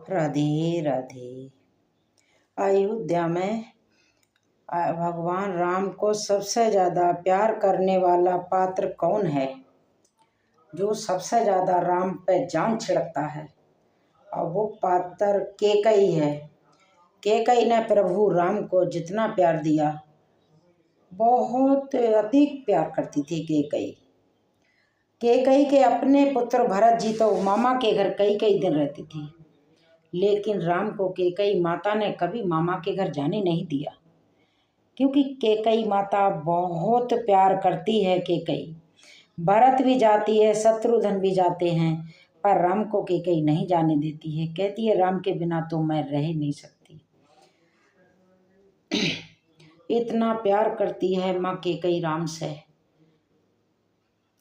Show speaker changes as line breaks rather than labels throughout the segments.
राधे राधे। अयोध्या में भगवान राम को सबसे ज़्यादा प्यार करने वाला पात्र कौन है? जो सबसे ज़्यादा राम पे जान छिड़कता है, और वो पात्र कैकेयी है। कैकेयी ने प्रभु राम को जितना प्यार दिया, बहुत अधिक प्यार करती थी कैकेयी। कैकेयी के अपने पुत्र भरत जी तो मामा के घर कई कई दिन रहती थी, लेकिन राम को कैकेयी माता ने कभी मामा के घर जाने नहीं दिया, क्योंकि कैकेयी माता बहुत प्यार करती है। कैकेयी भरत भी जाती है, शत्रुघ्न भी जाते हैं, पर राम को कैकेयी नहीं जाने देती है। कहती है राम के बिना तो मैं रह नहीं सकती। इतना प्यार करती है माँ कैकेयी राम से।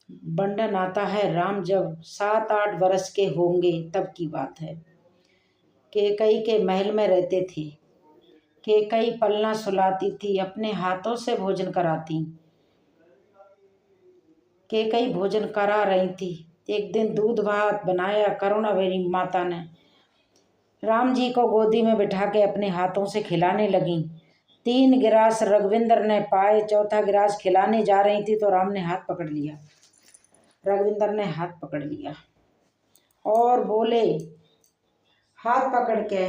वर्णन आता है, राम जब 7-8 वर्ष के होंगे तब की बात है। कैकेयी के महल में रहते थे। कैकेयी पलना सुलाती थी, अपने हाथों से भोजन कराती। कैकेयी भोजन करा रही थी। एक दिन दूध भात बनाया करुणावेरी माता ने। राम जी को गोदी में बिठा के अपने हाथों से खिलाने लगी। 3 गिलास रघुविंदर ने पाए, चौथा गिलास खिलाने जा रही थी तो राम ने हाथ पकड़ लिया। रघुविंदर ने हाथ पकड़ लिया और बोले हाथ पकड़ के,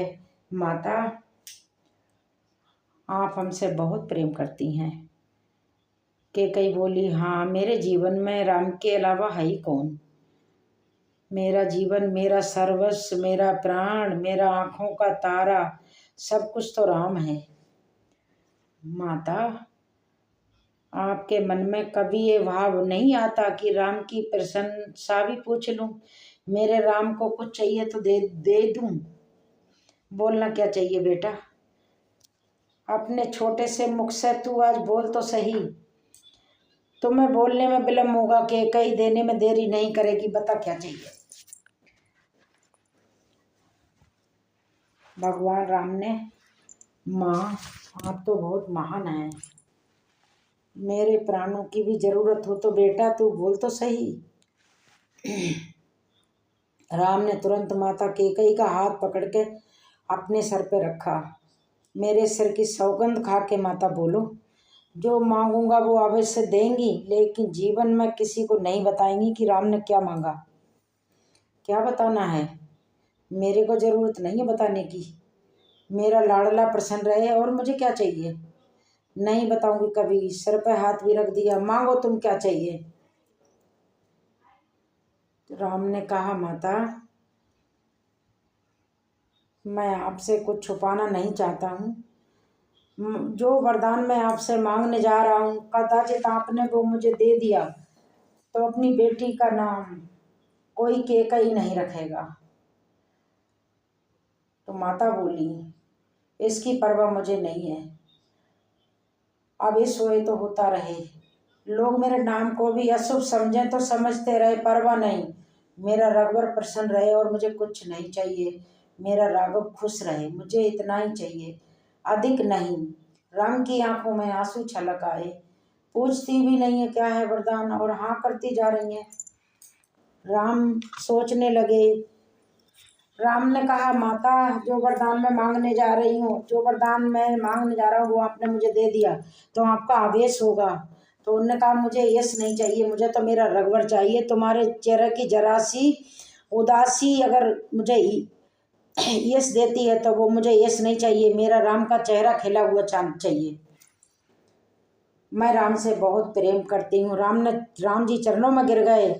माता आप हमसे बहुत प्रेम करती हैं। कैकेयी बोली, हाँ, मेरे जीवन में राम के अलावा है ही कौन। मेरा जीवन, मेरा सर्वस्व, मेरा प्राण, मेरा आँखों का तारा, सब कुछ तो राम है। माता, आपके मन में कभी ये भाव नहीं आता कि राम की प्रशंसा भी पूछ लूं? मेरे राम को कुछ चाहिए तो दे दूं? बोलना क्या चाहिए बेटा? अपने छोटे से मुख से तू आज बोल तो सही। तुम्हें बोलने में विलम्ब होगा, कैकेयी देने में देरी नहीं करेगी। बता क्या चाहिए? भगवान राम ने, माँ आप तो बहुत महान हैं, मेरे प्राणों की भी जरूरत हो तो बेटा तू बोल तो सही। राम ने तुरंत माता कैकेयी का हाथ पकड़ के अपने सर पे रखा। मेरे सिर की सौगंध खा के माता बोलो, जो मांगूंगा वो अवश्य देंगी, लेकिन जीवन में किसी को नहीं बताएंगी कि राम ने क्या मांगा। क्या बताना है? मेरे को जरूरत नहीं है बताने की। मेरा लाडला प्रसन्न रहे और मुझे क्या चाहिए नहीं बताऊंगी कभी। सिर पे हाथ भी रख दिया। मांगो तुम क्या चाहिए। राम ने कहा, माता मैं आपसे कुछ छुपाना नहीं चाहता हूँ। जो वरदान मैं आपसे मांगने जा रहा हूँ, कदाचित आपने वो मुझे दे दिया तो अपनी बेटी का नाम कोई कैकेयी नहीं रखेगा। तो माता बोली, इसकी परवाह मुझे नहीं है। अब इस हुए तो होता रहे। लोग मेरे नाम को भी अशुभ समझें तो समझते रहे, परवाह नहीं। मेरा रघुवर प्रसन्न रहे और मुझे कुछ नहीं चाहिए। मेरा राघव खुश रहे, मुझे इतना ही चाहिए, अधिक नहीं। राम की आंखों में आंसू छलक आए। पूछती भी नहीं है क्या है वरदान, और हाँ करती जा रही है। राम सोचने लगे। राम ने कहा, माता जो वरदान मैं मांगने जा रही हूँ, जो वरदान मैं मांगने जा रहा हूँ वो आपने मुझे दे दिया तो आपका आवेश होगा। तो उन्होंने कहा, मुझे यश नहीं चाहिए, मुझे तो मेरा रघुवर चाहिए। तुम्हारे चेहरे की जरा सी उदासी अगर मुझे यश देती है तो वो मुझे यश नहीं चाहिए। मेरा राम का चेहरा खिला हुआ चांद चाहिए। मैं राम से बहुत प्रेम करती हूँ। राम जी चरणों में गिर गए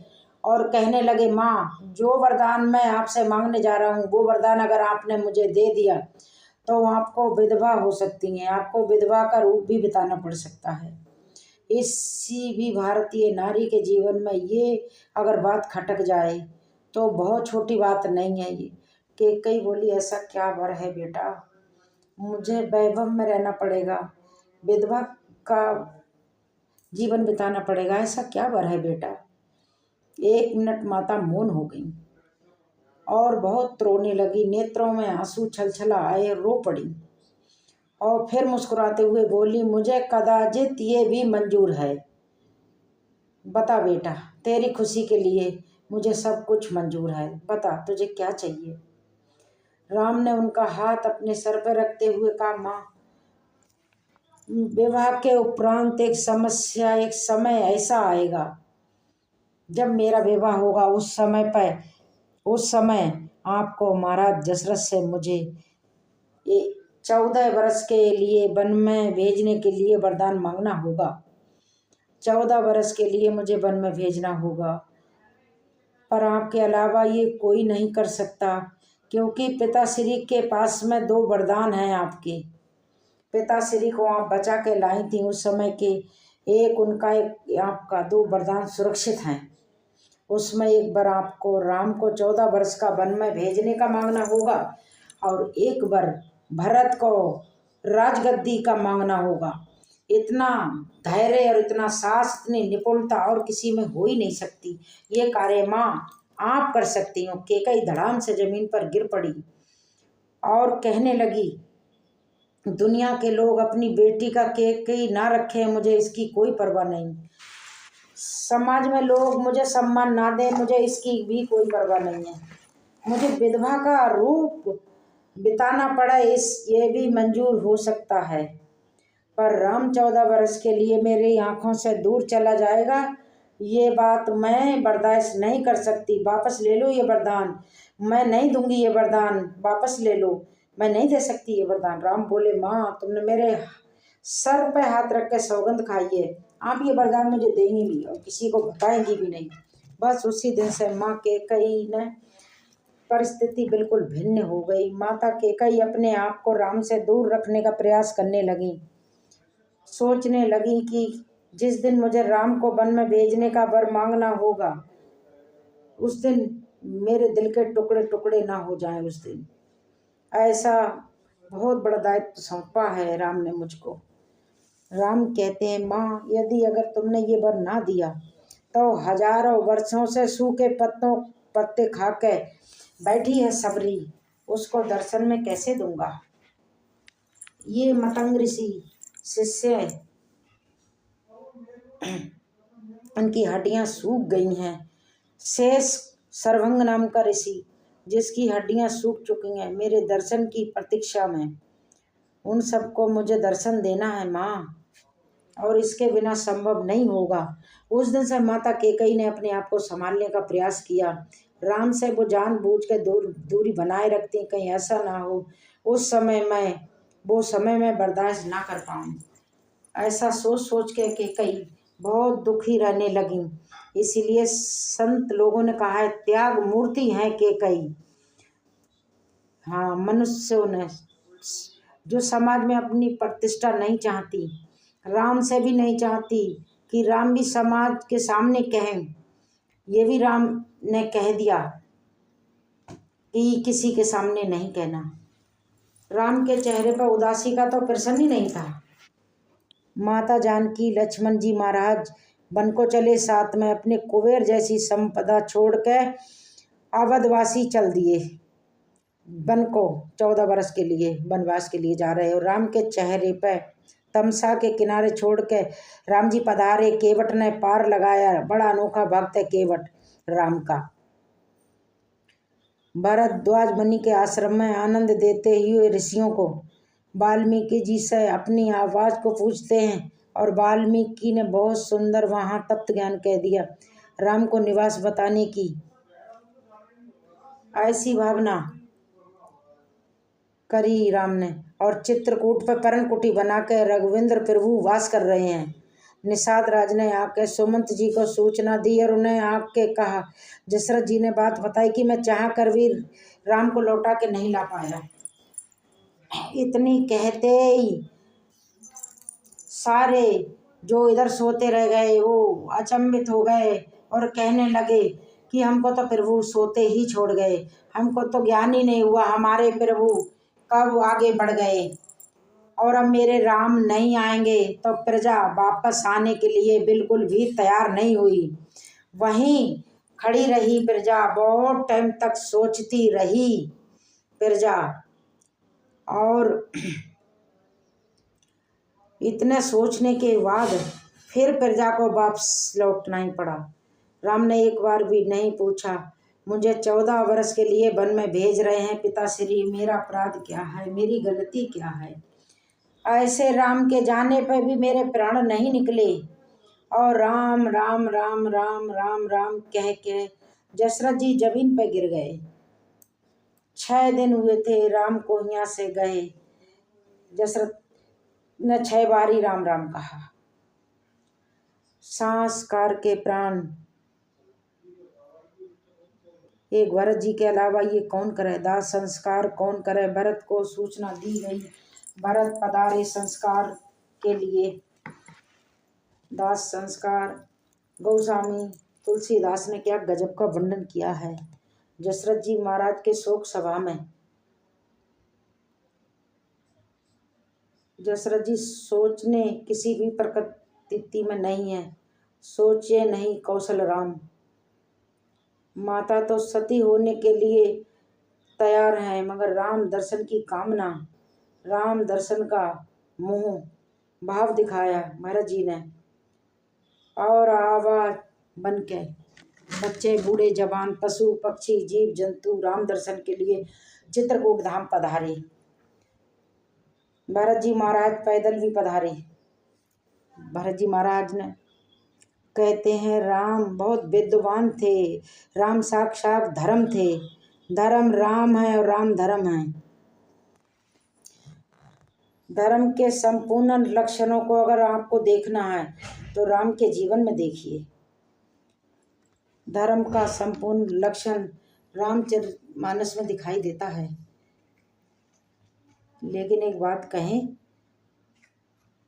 और कहने लगे, माँ जो वरदान मैं आपसे मांगने जा रहा हूँ वो वरदान अगर आपने मुझे दे दिया तो आपको विधवा हो सकती हैं, आपको विधवा का रूप भी बिताना पड़ सकता है। इसी भी भारतीय नारी के जीवन में ये अगर बात खटक जाए तो बहुत छोटी बात नहीं है ये। कैकेयी बोली, ऐसा क्या वर है बेटा, मुझे वैभव में रहना पड़ेगा, विधवा का जीवन बिताना पड़ेगा, ऐसा क्या वर है बेटा। 1 मिनट माता मौन हो गई और बहुत रोने लगी। नेत्रों में आंसू छलछला आए, रो पड़ी और फिर मुस्कुराते हुए बोली, मुझे कदाचित ये भी मंजूर है। बता बेटा, तेरी खुशी के लिए मुझे सब कुछ मंजूर है। बता तुझे क्या चाहिए। राम ने उनका हाथ अपने सर पर रखते हुए कहा, माँ, विवाह के उपरांत एक समय ऐसा आएगा जब मेरा विवाह होगा। उस समय आपको महाराज दशरथ से मुझे 14 वर्ष के लिए वन में भेजने के लिए वरदान मांगना होगा। 14 वर्ष के लिए मुझे वन में भेजना होगा, पर आपके अलावा ये कोई नहीं कर सकता, क्योंकि पिताश्री के पास में 2 वरदान हैं आपके। पिताश्री को आप बचा के लाई थी उस समय के, एक उनका एक आपका 2 वरदान सुरक्षित हैं। उसमें एक बार आपको राम को 14 वर्ष का वन में भेजने का मांगना होगा, और एक बार भरत को राजगद्दी का मांगना होगा। इतना धैर्य और इतना साहस, इतनी निपुणता और किसी में हो ही नहीं सकती। ये कार्य माँ आप कर सकती हो। केकई धड़ाम से जमीन पर गिर पड़ी और कहने लगी, दुनिया के लोग अपनी बेटी का केकई ना रखें, मुझे इसकी कोई परवाह नहीं। समाज में लोग मुझे सम्मान ना दें, मुझे इसकी भी कोई परवाह नहीं है। मुझे विधवा का रूप बिताना पड़े, ये भी मंजूर हो सकता है, पर राम 14 वर्ष के लिए मेरी आंखों से दूर चला जाएगा, ये बात मैं बर्दाश्त नहीं कर सकती। वापस ले लो ये वरदान, मैं नहीं दूंगी ये वरदान, वापस ले लो, मैं नहीं दे सकती ये वरदान। राम बोले, माँ, तुमने मेरे सर पे हाथ रख के सौगंध खाई है, आप ये वरदान मुझे देंगी भी और किसी को बताएंगी भी नहीं। बस उसी दिन से माँ कैकेयी ने परिस्थिति बिल्कुल भिन्न हो गई। माता कैकेयी अपने आप को राम से दूर रखने का प्रयास करने लगी। सोचने लगी कि जिस दिन मुझे राम को वन में भेजने का वर मांगना होगा, उस दिन मेरे दिल के टुकड़े टुकड़े ना हो जाएं। उस दिन ऐसा बहुत बड़ा दायित्व सौंपा है राम ने मुझको। राम कहते हैं, माँ, यदि अगर तुमने ये वर ना दिया तो हजारों वर्षों से सूखे पत्ते खा के बैठी है सबरी, उसको दर्शन में कैसे दूंगा। ये मतंग ऋषि शिष्य, उनकी हड्डियां सूख गई हैं। शेष सर्वंग नाम का ऋषि, जिसकी हड्डियां सूख चुकी हैं, मेरे दर्शन की प्रतीक्षा में, उन सबको मुझे दर्शन देना है माँ, और इसके बिना संभव नहीं होगा। उस दिन से माता कैकेयी ने अपने आप को संभालने का प्रयास किया। राम से वो जानबूझ के दूरी बनाए रखती, कहीं ऐसा ना हो वो समय मैं बर्दाश्त ना कर पाऊँ। ऐसा सोच सोच के कैकेयी बहुत दुखी रहने लगी। इसीलिए संत लोगों ने कहा है, त्याग मूर्ति है कैकेयी। हाँ, मनुष्यों ने जो समाज में अपनी प्रतिष्ठा नहीं चाहती, राम से भी नहीं चाहती कि राम भी समाज के सामने कहें, ये भी राम ने कह दिया कि किसी के सामने नहीं कहना। राम के चेहरे पर उदासी का तो प्रश्न ही नहीं था। माता जानकी, लक्ष्मण जी महाराज वन को चले, साथ में अपने कुबेर जैसी संपदा छोड़ के अवधवासी चल दिए। वन को 14 वर्ष के लिए वनवास के लिए जा रहे, और राम के चेहरे पर तमसा के किनारे छोड़ के राम जी पधारे। केवट ने पार लगाया, बड़ा अनोखा भक्त है केवट राम का। भरद्वाज मुनि के आश्रम में आनंद देते हुए ऋषियों को वाल्मीकि जी से अपनी आवाज़ को पूछते हैं, और वाल्मीकि ने बहुत सुंदर वहाँ तप्त ज्ञान कह दिया। राम को निवास बताने की ऐसी भावना करी राम ने, और चित्रकूट पर पर्णकुटी बनाकर रघुवींद्र प्रभु वास कर रहे हैं। निषाद राज ने आके सुमंत जी को सूचना दी और उन्हें आके कहा, दशरथ जी ने बात बताई कि मैं चाह कर भी राम को लौटा के नहीं ला पाया। इतनी कहते ही सारे जो इधर सोते रह गए वो अचंभित हो गए और कहने लगे कि हमको तो प्रभु सोते ही छोड़ गए, हमको तो ज्ञान ही नहीं हुआ, हमारे प्रभु कब आगे बढ़ गए, और अब मेरे राम नहीं आएंगे। तो प्रजा वापस आने के लिए बिल्कुल भी तैयार नहीं हुई, वहीं खड़ी रही प्रजा। बहुत टाइम तक सोचती रही प्रजा, और इतने सोचने के बाद फिर प्रजा को वापस लौटना ही पड़ा। राम ने एक बार भी नहीं पूछा मुझे 14 वर्ष के लिए वन में भेज रहे हैं पिताश्री। मेरा अपराध क्या है, मेरी गलती क्या है? ऐसे राम के जाने पर भी मेरे प्राण नहीं निकले और राम राम राम राम राम राम कह के दशरथ जी जमीन पर गिर गए। 6 दिन हुए थे राम को यहाँ से गए। दशरथ ने 6 बार ही राम राम कहा। संस्कार के प्राण एक भरत जी के अलावा ये कौन करे? दाह संस्कार कौन करे? भरत को सूचना दी गई। भरत पधारे संस्कार के लिए। दास संस्कार गोस्वामी तुलसीदास ने क्या गजब का वर्णन किया है। दशरथ जी महाराज के शोक सभा में दशरथ जी सोचने किसी भी प्रकृति में नहीं है, सोचे नहीं कौशल राम। माता तो सती होने के लिए तैयार है, मगर राम दर्शन की कामना, राम दर्शन का मोह भाव दिखाया भरत जी ने। और आवाज बन के बच्चे बूढ़े जवान पशु पक्षी जीव जंतु राम दर्शन के लिए चित्रकूट धाम पधारे। भरत जी महाराज पैदल भी पधारे। भरत जी महाराज ने कहते हैं राम बहुत विद्वान थे, राम साक्षात धर्म थे। धर्म राम है और राम धर्म है। धर्म के संपूर्ण लक्षणों को अगर आपको देखना है तो राम के जीवन में देखिए। धर्म का संपूर्ण लक्षण रामचरितमानस में दिखाई देता है। लेकिन एक बात कहें,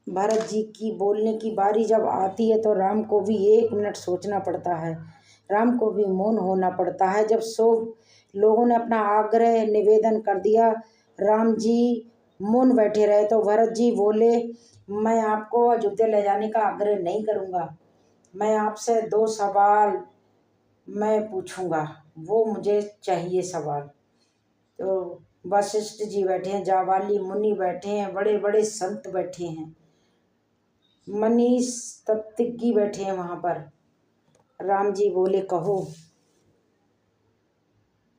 भरत जी की बोलने की बारी जब आती है तो राम को भी 1 मिनट सोचना पड़ता है, राम को भी मौन होना पड़ता है। जब सब लोगों ने अपना आग्रह निवेदन कर दिया, राम जी मौन बैठे रहे, तो भरत जी बोले, मैं आपको अयोध्या ले जाने का आग्रह नहीं करूँगा, मैं आपसे 2 सवाल मैं पूछूंगा, वो मुझे चाहिए सवाल। तो वशिष्ठ जी बैठे हैं, जाबाली मुनि बैठे हैं, बड़े बड़े संत बैठे हैं, मनीष तत्वज्ञ बैठे हैं वहाँ पर। राम जी बोले कहो।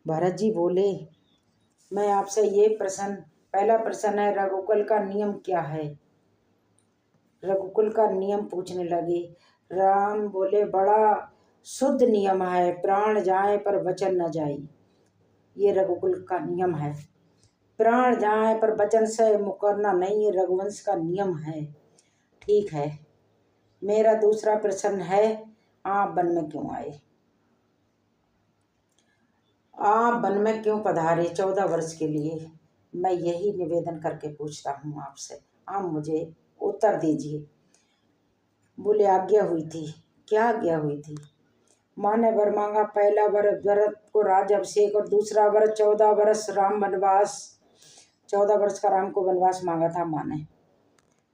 भरत जी बोले मैं आपसे ये प्रश्न, पहला प्रश्न है रघुकुल का नियम क्या है? रघुकुल का नियम पूछने लगे। राम बोले बड़ा शुद्ध नियम है, प्राण जाए पर वचन न जाए। ये रघुकुल का नियम है, प्राण जाए पर वचन से मुकरना नहीं, ये रघुवंश का नियम है। ठीक है, मेरा दूसरा प्रश्न है, आप वन में क्यों आए? आप वन में क्यों पधारे 14 वर्ष के लिए? मैं यही निवेदन करके पूछता हूँ आपसे, आप मुझे उत्तर दीजिए। बोले आज्ञा हुई थी। क्या आज्ञा हुई थी? माँ ने वर मांगा, पहला वर भरत को राज अभिषेक और दूसरा वर 14 वर्ष राम वनवास, 14 वर्ष का राम को वनवास मांगा था माँ ने।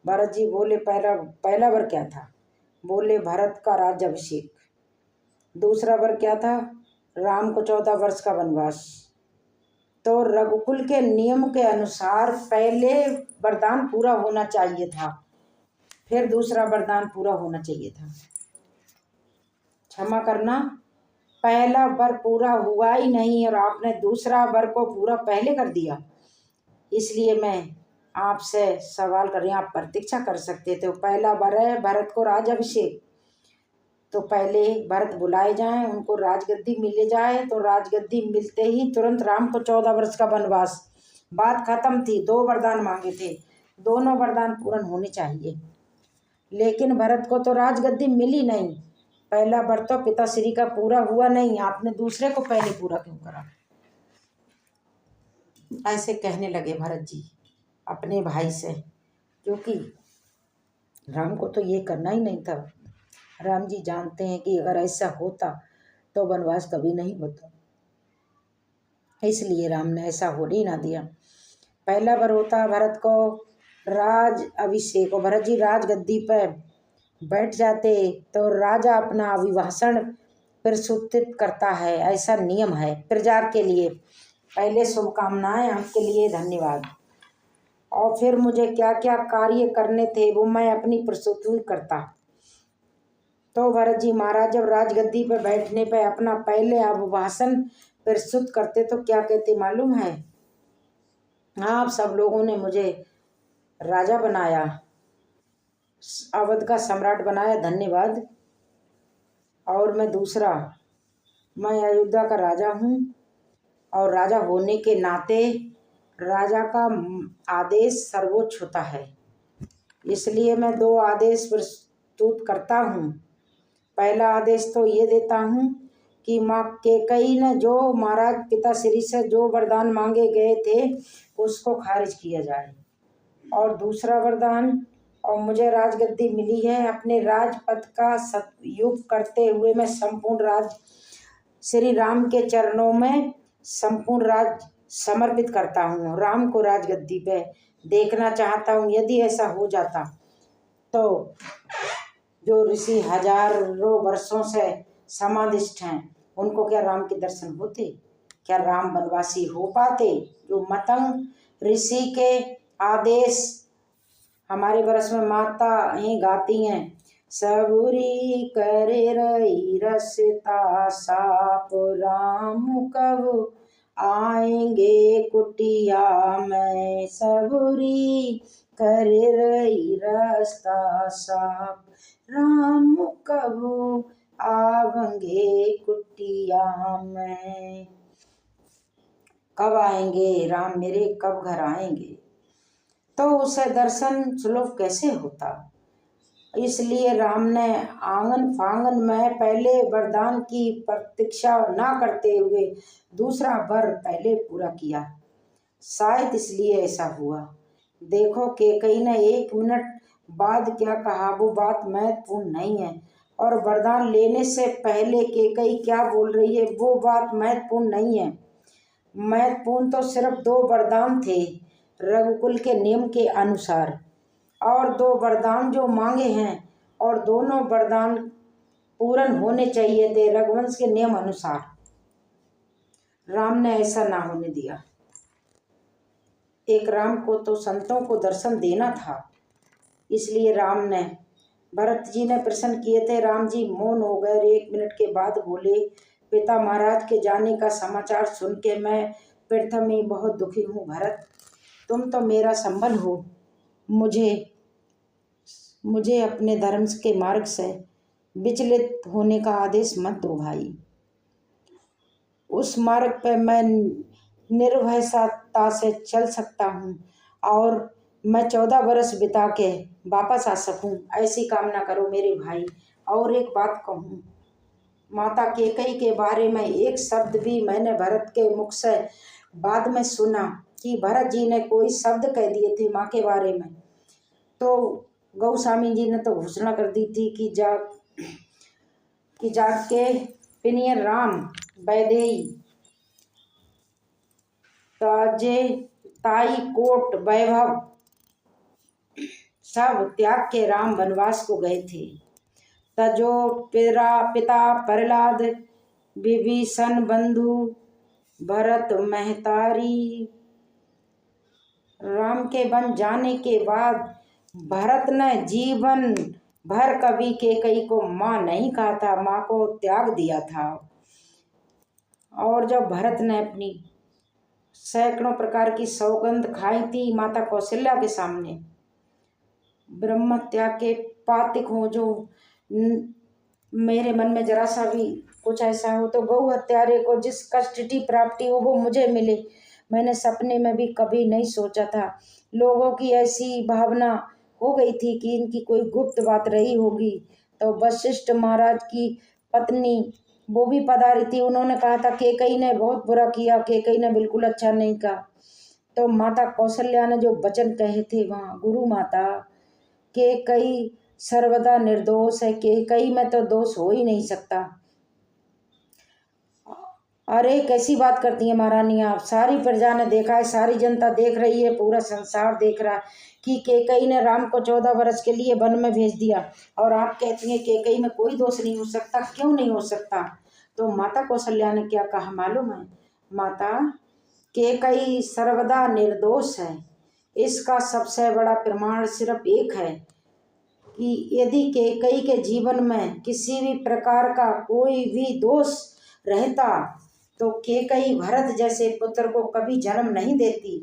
भरत जी बोले पहला वर क्या था? बोले भरत का राज्य अभिषेक। दूसरा वर क्या था? राम को 14 वर्ष का वनवास। तो रघुकुल के नियम के अनुसार पहले वरदान पूरा होना चाहिए था, फिर दूसरा वरदान पूरा होना चाहिए था। क्षमा करना, पहला वर पूरा हुआ ही नहीं और आपने दूसरा वर को पूरा पहले कर दिया। इसलिए मैं आपसे सवाल कर रही हूँ, आप प्रतीक्षा कर सकते थे। पहला वर है भरत को राज अभिषेक, तो पहले भरत बुलाए जाएं, उनको राजगद्दी मिले जाए, तो राजगद्दी मिलते ही तुरंत राम को 14 वर्ष का वनवास। बात खत्म थी। 2 वरदान मांगे थे, दोनों वरदान पूर्ण होने चाहिए। लेकिन भरत को तो राजगद्दी मिली नहीं, पहला वर तो पिताश्री का पूरा हुआ नहीं, आपने दूसरे को पहले पूरा क्यों करा? ऐसे कहने लगे भरत जी अपने भाई से, क्योंकि राम को तो ये करना ही नहीं था। राम जी जानते हैं कि अगर ऐसा होता तो वनवास कभी नहीं होता, इसलिए राम ने ऐसा होने ही ना दिया। पहला वर होता भरत को राज अभिषेक, और भरत जी राजगद्दी पर बैठ जाते तो राजा अपना अभिभाषण प्रस्तुत करता है, ऐसा नियम है प्रजा के लिए। पहले शुभकामनाएं आपके लिए, धन्यवाद। और फिर मुझे क्या क्या कार्य करने थे वो मैं अपनी प्रस्तुति करता। तो भरत जी महाराज जब राजगद्दी पर बैठने पर अपना पहले अभिभाषण प्रस्तुत करते तो क्या कहते मालूम है? आप सब लोगों ने मुझे राजा बनाया, अवध का सम्राट बनाया, धन्यवाद। और मैं दूसरा, मैं अयोध्या का राजा हूँ और राजा होने के नाते राजा का आदेश सर्वोच्च होता है, इसलिए मैं 2 आदेश प्रस्तुत करता हूँ। पहला आदेश तो ये देता हूँ कि माँ कैकेयी ने जो महाराज पिता श्री से जो वरदान मांगे गए थे उसको खारिज किया जाए। और दूसरा वरदान, और मुझे राजगद्दी मिली है, अपने राजपद का सदुपयोग करते हुए मैं संपूर्ण राज श्री राम के चरणों में संपूर्ण राज समर्पित करता हूँ। राम को राजगद्दी पे देखना चाहता हूँ। यदि ऐसा हो जाता तो जो ऋषि हजारों वर्षों से समाधिष्ठ हैं उनको क्या राम के दर्शन होते? क्या राम वनवासी हो पाते? जो मतंग ऋषि के आदेश हमारे बरस में माता ही गाती हैं, सबुरी करे रही रसता साप राम कब आएंगे कुटिया में, सबुरी करे रही रास्ता साप राम कब आवेंगे कुटिया में। कब आएंगे राम मेरे, कब घर आएंगे? तो उसे दर्शन सुलभ कैसे होता? इसलिए राम ने आंगन फांगन में पहले वरदान की प्रतीक्षा न करते हुए दूसरा वर पहले पूरा किया। शायद इसलिए ऐसा हुआ। देखो कैकेयी ने 1 मिनट बाद क्या कहा, वो बात महत्वपूर्ण नहीं है। और वरदान लेने से पहले कैकेयी क्या बोल रही है वो बात महत्वपूर्ण नहीं है। महत्वपूर्ण तो सिर्फ 2 वरदान थे रघुकुल के नियम के अनुसार, और 2 वरदान जो मांगे हैं, और दोनों वरदान पूर्ण होने चाहिए थे रघुवंश के नियम अनुसार। राम ने ऐसा ना होने दिया। एक राम को तो संतों को दर्शन देना था, इसलिए राम ने, भरत जी ने प्रश्न किए थे, राम जी मौन हो गए। 1 मिनट के बाद बोले, पिता महाराज के जाने का समाचार सुन के मैं प्रथम ही बहुत दुखी हूँ भरत। तुम तो मेरा संबल हो, मुझे अपने धर्म के मार्ग से विचलित होने का आदेश मत दो भाई। उस मार्ग पर मैं निर्भयता से चल सकता हूँ और मैं 14 वर्ष बिता के वापस आ सकूँ, ऐसी कामना करो मेरे भाई। और एक बात कहूँ, माता कैकेयी के बारे में एक शब्द भी मैंने भरत के मुख से बाद में सुना कि भरत जी ने कोई शब्द कह दिए थे माँ के बारे में, तो गोस्वामी जी ने तो घोषणा कर दी थी कि जाके पिनियर राम वैदेही ताजे ताई कोट वैभव सब त्याग के राम वनवास को गए थे। तजो पिता प्रहलाद विभीषण बंधु भरत महतारी। राम के वन जाने के बाद भरत ने जीवन भर कभी कैकेयी को माँ नहीं कहा था, माँ को त्याग दिया था। और जब भरत ने अपनी सैकड़ों प्रकार की सौगंध खाई थी माता कौशल्या के सामने, ब्रह्म त्याग के पातिक हो जो मेरे मन में जरा सा भी कुछ ऐसा हो तो गौ हत्यारे को जिस कष्ट की प्राप्ति हो वो मुझे मिले, मैंने सपने में भी कभी नहीं सोचा था। लोगों की ऐसी भावना हो गई थी कि इनकी कोई गुप्त बात रही होगी। तो वशिष्ठ महाराज की पत्नी वो भी पधारी थी, उन्होंने कहा था कैकेयी ने बहुत बुरा किया, कैकेयी ने बिल्कुल अच्छा नहीं कहा। तो माता कौशल्या ने जो वचन कहे थे वहाँ, गुरु माता कैकेयी सर्वदा निर्दोष है, कैकेयी में तो दोष हो ही नहीं सकता। अरे कैसी बात करती है महारानी आप, सारी प्रजा ने देखा है, सारी जनता देख रही है, पूरा संसार देख रहा है कि कैकेयी ने राम को 14 वर्ष के लिए वन में भेज दिया, और आप कहती हैं कैकेयी में कोई दोष नहीं हो सकता। क्यों नहीं हो सकता? तो माता कौशल्या ने क्या कहा मालूम है? माता कैकेयी सर्वदा निर्दोष है, इसका सबसे बड़ा प्रमाण सिर्फ एक है कि यदि कैकेयी के जीवन में किसी भी प्रकार का कोई भी दोष रहता तो कैकेयी भरत जैसे पुत्र को कभी जन्म नहीं देती।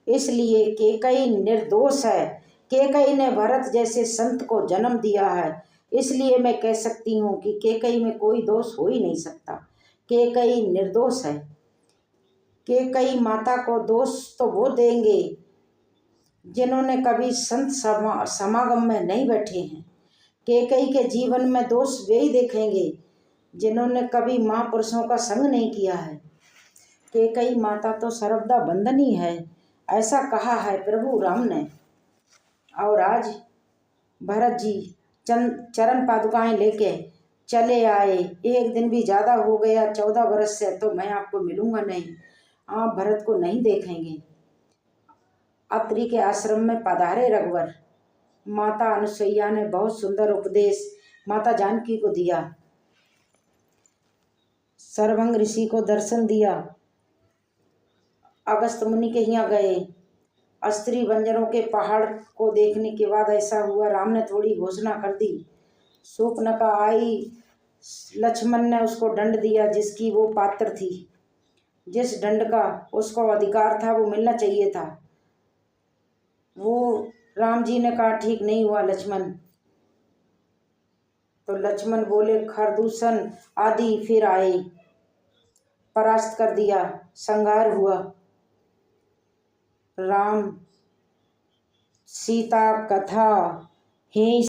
इसलिए कैकेयी निर्दोष है। कैकेयी ने भरत जैसे संत को जन्म दिया है। इसलिए मैं कह सकती हूँ कि कैकेयी में कोई दोष हो ही नहीं सकता। कैकेयी निर्दोष है। कैकेयी माता को दोष तो वो देंगे जिन्होंने कभी संत समागम में नहीं बैठे हैं। कैकेयी के जीवन में दोष वे ही देखेंगे जिन्होंने कभी महापुरुषों का संग नहीं किया है। कैकेयी माता तो सर्वदा वंदनीय है, ऐसा कहा है प्रभु राम ने। और आज भरत जी चरण पादुकाएं लेके चले आए। एक दिन भी ज़्यादा हो गया, 14 वर्ष से, तो मैं आपको मिलूंगा नहीं, आप भरत को नहीं देखेंगे। अत्रि के आश्रम में पधारे रघुवर। माता अनुसुईया ने बहुत सुंदर उपदेश माता जानकी को दिया। सर्वंग ऋषि को दर्शन दिया। अगस्त मुनि के यहाँ गए। अस्त्री बंजरों के पहाड़ को देखने के बाद ऐसा हुआ, राम ने थोड़ी घोषणा कर दी। शूर्पणखा आई, लक्ष्मण ने उसको दंड दिया जिसकी वो पात्र थी। जिस दंड का उसको अधिकार था वो मिलना चाहिए था। वो राम जी ने कहा ठीक नहीं हुआ लक्ष्मण। तो लक्ष्मण बोले खरदूषण आदि फिर आए, परास्त कर दिया, संहार हुआ। राम सीता कथा ही